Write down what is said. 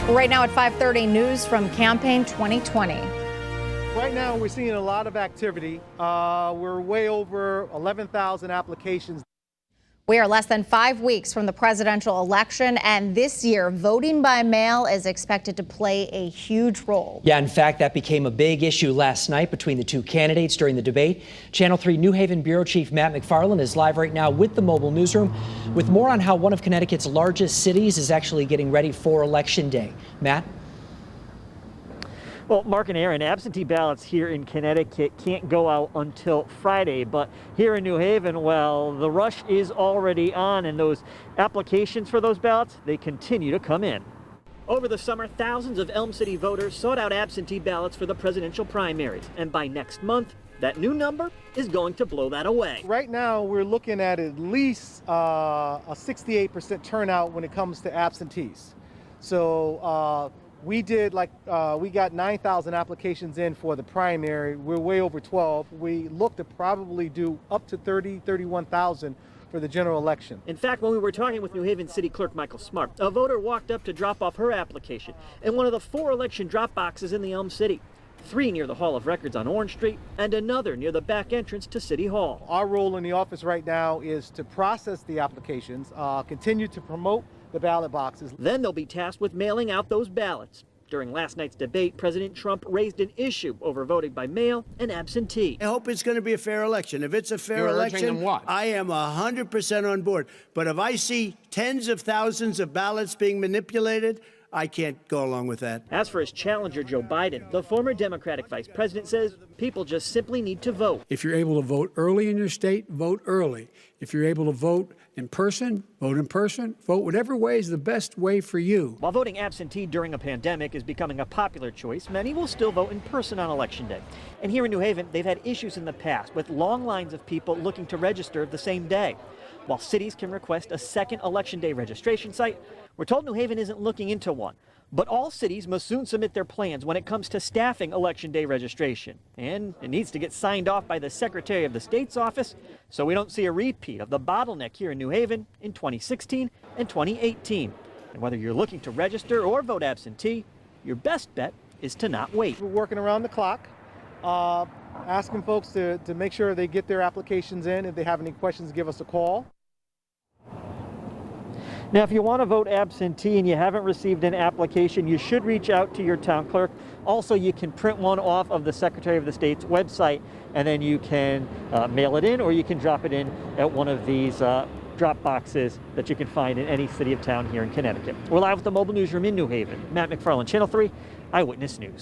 Right now at 5:30, news from Campaign 2020. Right now, we're seeing a lot of activity. We're way over 11,000 applications. We are less than 5 weeks from the presidential election, and this year, voting by mail is expected to play a huge role. Yeah, in fact, that became a big issue last night between the two candidates during the debate. Channel 3 New Haven Bureau Chief Matt McFarland is live right now with the mobile newsroom with more on how one of Connecticut's largest cities is actually getting ready for Election Day. Matt? Well, Mark and Aaron, absentee ballots here in Connecticut can't go out until Friday, but here in New Haven, well, the rush is already on, and those applications for those ballots, they continue to come in. Over the summer, thousands of Elm City voters sought out absentee ballots for the presidential primaries, and by next month, that new number is going to blow that away. Right now, we're looking at least a 68% turnout when it comes to absentees. So we got 9,000 applications in for the primary. We're way over 12. We look to probably do up to 31,000 for the general election. In fact, when we were talking with New Haven City Clerk Michael Smart, a voter walked up to drop off her application in one of the 4 election drop boxes in the Elm City. 3 near the Hall of Records on Orange Street and another near the back entrance to City Hall. Our role in the office right now is to process the applications, continue to promote the ballot boxes. Then they'll be tasked with mailing out those ballots. During last night's debate, President Trump raised an issue over voting by mail and absentee. I hope it's going to be a fair election. If it's a fair election, I am 100% on board. But if I see tens of thousands of ballots being manipulated, I can't go along with that. As for his challenger, Joe Biden, the former Democratic vice president says people just simply need to vote. If you're able to vote early in your state, vote early. If you're able to vote in person, vote in person. Vote whatever way is the best way for you. While voting absentee during a pandemic is becoming a popular choice, many will still vote in person on Election Day. And here in New Haven, they've had issues in the past with long lines of people looking to register the same day. While cities can request a second Election Day registration site, we're told New Haven isn't looking into one. But all cities must soon submit their plans when it comes to staffing Election Day registration. And it needs to get signed off by the Secretary of the State's office so we don't see a repeat of the bottleneck here in New Haven in 2016 and 2018. And whether you're looking to register or vote absentee, your best bet is to not wait. We're working around the clock, asking folks to make sure they get their applications in. If they have any questions, give us a call. Now, if you want to vote absentee and you haven't received an application, you should reach out to your town clerk. Also, you can print one off of the Secretary of the State's website, and then you can mail it in, or you can drop it in at one of these drop boxes that you can find in any city or town here in Connecticut. We're live with the mobile newsroom in New Haven. Matt McFarland, Channel 3 Eyewitness News.